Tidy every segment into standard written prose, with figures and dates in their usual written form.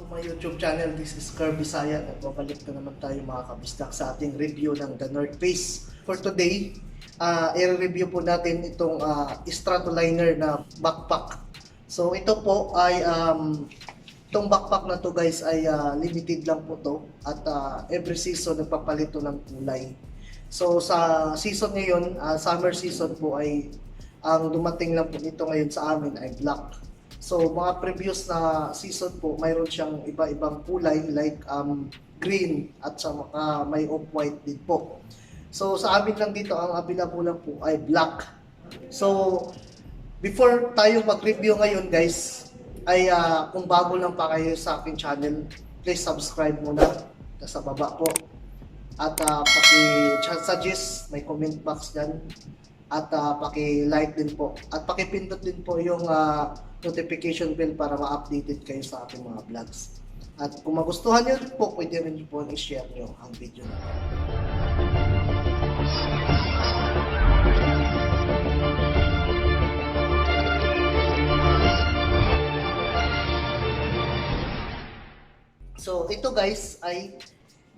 to my YouTube channel. This is Kerv Bisaya. Nagbabalik na naman tayo mga kabisdak sa ating review ng the norhface. For today, i-review po natin itong Stratoliner na backpack. So ito po ay itong backpack na to guys ay limited lang po to at every season nagpapalit to ng kulay. So sa season ngayon, summer season po ay ang dumating lang po nito ngayon sa amin ay black. So mga previous na season po, mayroon siyang iba-ibang kulay like green at sa may off-white din po. So sa amin lang dito, ang available lang po ay black. So before tayo mag-review ngayon guys, ay kung bago lang pa kayo sa aking channel, please subscribe muna sa baba po. At paki-suggest, may comment box dyan. At paki-like din po. At paki-pindot din po yung notification bell para ma-updated kayo sa aking mga vlogs. At kung magustuhan nyo rin po, pwede rin po i-share nyo ang video na. So ito guys ay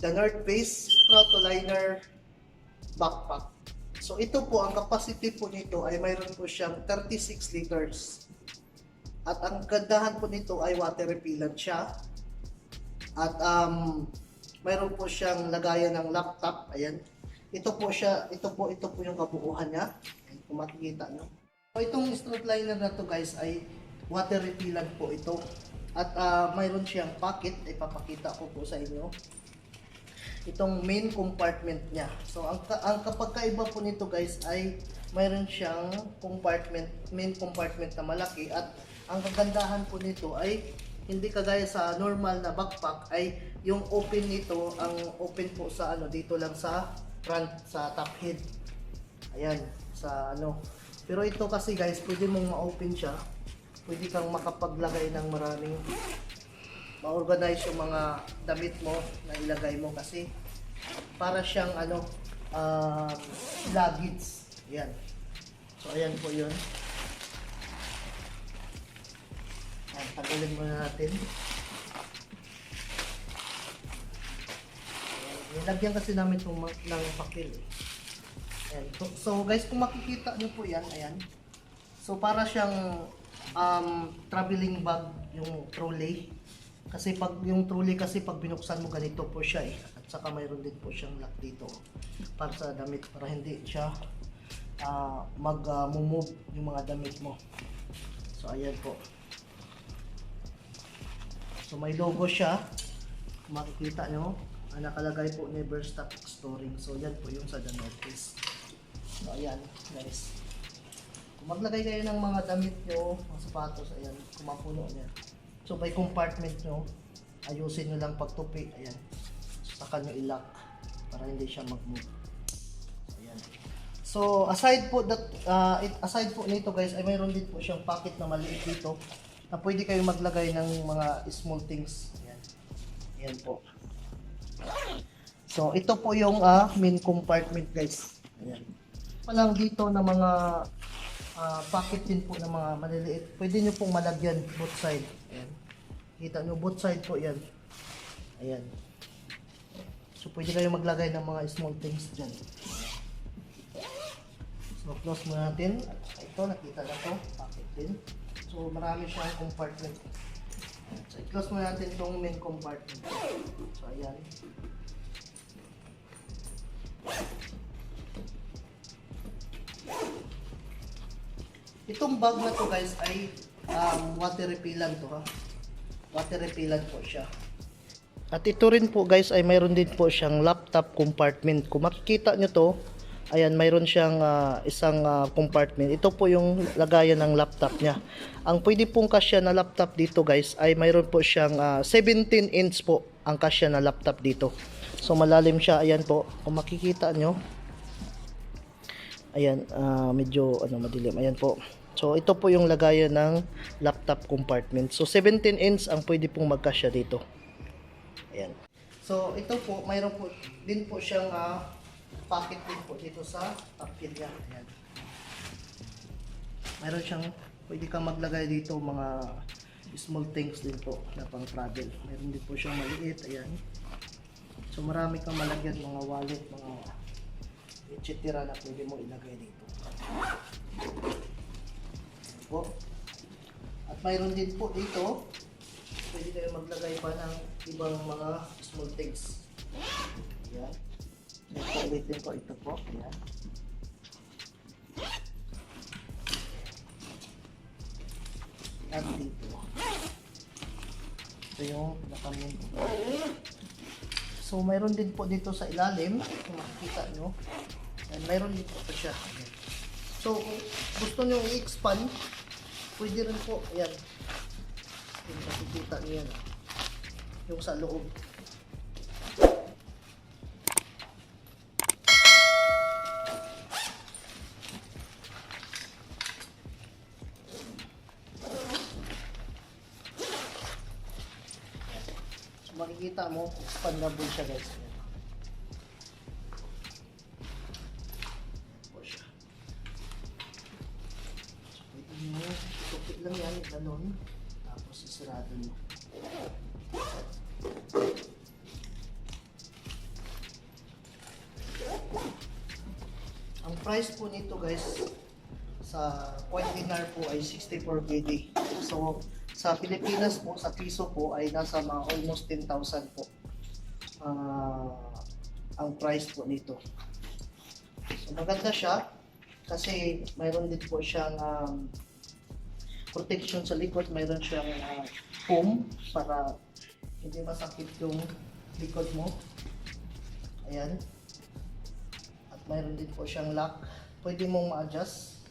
the norhface Stratoliner backpack. So ito po, ang capacity po nito ay mayroon po siyang 36 liters. At ang gandahan po nito ay water-repellent siya. At mayroon po siyang lagayan ng laptop. Ayan. Ito po yung kabuuan niya. Ayan, kung makikita nyo. So itong Stratoliner na to guys ay water-repellent po ito. At mayroon siyang pocket. Ipapakita ko po sa inyo. Itong main compartment niya. So ang kapagkaiba po nito guys ay mayroon siyang main compartment na malaki, at ang kagandahan po nito ay hindi kagaya sa normal na backpack ay yung open nito, ang open po sa dito lang sa front, sa top head. Ayan, sa Pero ito kasi guys, pwede mong ma-open siya. Pwede kang makapaglagay ng maraming, ma-organize yung mga damit mo na ilagay mo, kasi para siyang luggage. Ayan. So ayan po yun. Ayan, tanggalin muna natin. Ayan, nilagyan kasi namin itong ng papel. Ayan. So guys, kung makikita nyo po yan, ayan. So para siyang traveling bag yung trolley. Kasi pag yung trolley kasi pag binuksan mo ganito po siya At saka mayroon din po siyang lock dito para sa damit, para hindi siya mag-move yung mga damit mo. So ayan po. So may logo siya. Kung makikita nyo, nakalagay po never stop storing. So yan po yung sa the norhface. So ayan guys. Kung maglagay kayo ng mga damit nyo, mga sapatos, ayan, kung mapuno niya. So by compartment nyo, ayusin nyo lang pagtupi, ayan. Saka nyo i-lock para hindi siya mag-move. Ayan. So aside po nito guys, ay mayroon din po siyang pocket na maliit dito na pwede kayo maglagay ng mga small things. Ayan. Ayan po. So ito po yung main compartment guys. Ayan. Palang dito na mga pocket din po ng mga maliliit. Pwede nyo pong malagyan both side. Ayan. Kita nyo, both side po yan. Ayan. So pwede kayo maglagay ng mga small things dyan. So close mo natin. Ito, nakita na to. Pocket din. So marami siyang compartment. So i-close mo natin itong main compartment. So ayan. Itong bag na to guys ay water-repellent to Water-repellent po siya. At ito rin po guys ay mayroon din po siyang laptop compartment. Kung makikita nyo to, ayan, mayroon siyang isang compartment. Ito po yung lagayan ng laptop niya. Ang pwede pong kasya na laptop dito guys ay mayroon po siyang 17 inch po ang kasya na laptop dito. So malalim siya, ayan po. Kung makikita nyo, ayan, medyo madilim. Ayan po. So ito po yung lagayan ng laptop compartment. So 17 inch ang pwede pong magkasya dito. Ayan. So ito po, mayroon po din po siyang pocket din po dito sa top niya. Ayan. Mayroon siyang, pwede kang maglagay dito mga small things din po na pang travel. Meron din po siyang maliit, ayan. So marami kang malagyan, mga wallet, mga etc. na pwede mo ilagay dito. Po. At mayroon din po dito, pwede kayo maglagay pa ng ibang mga small things. Ayan. Ito ulitin ko, ito po. Ayan. At dito. Ito yung nakamin. So, mayroon din po dito sa ilalim, kung makikita nyo. And mayroon din po siya. Ayan. So, kung gusto nyo i-expand, pwede rin po. Ayan. Yung makikita nyo yan. Yung sa loob. Makikita mo, expandable siya guys. Po siya. So, pwede mo, tukit lang yan, ganun. Tapos isirado mo. Ang price po nito guys, sa coin dinar po ay 64 KD. So, sa Pilipinas po, sa piso po ay nasa mga almost 10,000 po ang price po nito. So maganda siya kasi mayroon din po siyang protection sa likod, mayroon siyang foam para hindi masakit yung likod mo. Ayan. At mayroon din po siyang lock, pwede mong ma-adjust.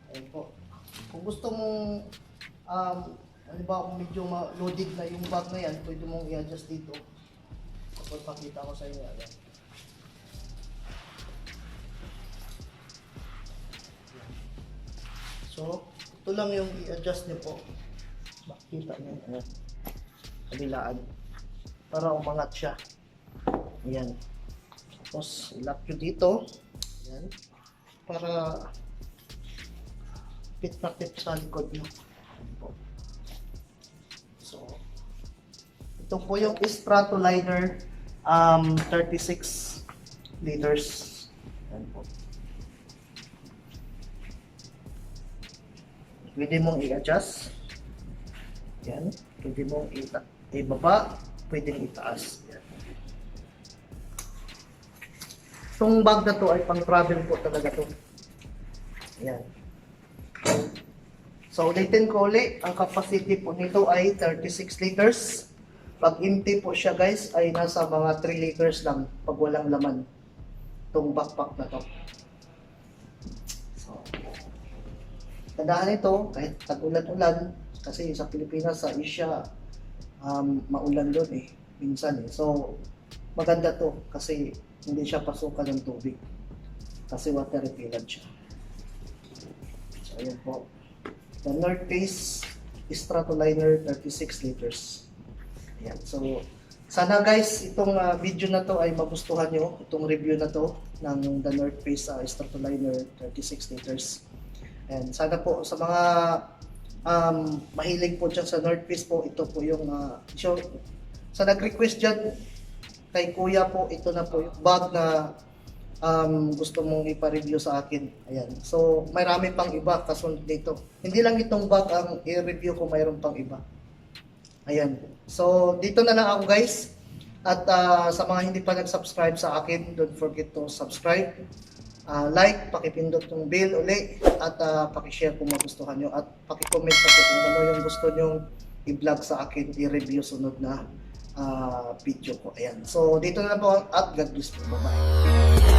Ayan po. Kung gusto mong ano ba, kung medyo loaded na yung bag na yan, pwede mong i-adjust dito. Kapag pakita ko sa inyo. Ayan. So, ito lang yung i-adjust nyo po. Makikita nyo. Ayan. Kabilaan. Para umangat siya. Ayan. Tapos, i-lock nyo dito. Ayan. Para fit na fit sa likod nyo. So, ito po yung Stratoliner 36 liters. Yan po. Pwede mong i-adjust. Yan. Pwede mong i-baba. Pwede mong itaas. Yan. Itong bag na to ay pang travel po talaga to. Yan. So, ulitin ko ulit, ang capacity po nito ay 36 liters. Pag empty po siya guys, ay nasa mga 3 liters lang pag walang laman. Itong backpack na to. So, tandaan ito, kahit tag-ulan-ulan, kasi sa Pilipinas, sa Asia, maulan doon eh, minsan eh. So, maganda to kasi hindi siya pasukan ng tubig. Kasi water-repellent siya. So, ayan po. The norhface Stratoliner 36 liters. Ayan. So, sana guys, itong video na to ay magustuhan nyo. Itong review na to ng the norhface Stratoliner 36 liters. And sana po sa mga mahilig po dyan sa norhface po, ito po yung sa nag-request dyan kay kuya po, ito na po yung bag na gusto mong ipa-review sa akin. Ayan. So, marami pang iba kasunod dito. Hindi lang itong bag ang i-review ko, mayroon pang iba. Ayan. So, dito na lang ako guys. At sa mga hindi pa nag-subscribe sa akin, don't forget to subscribe. Like, pakipindot yung bell uli. At pakishare kung magustuhan nyo. At pakicomment pa kung ano yung gusto nyo i-vlog sa akin, i-review sunod na video ko. Ayan. So, dito na lang po at God bless po. Bye-bye.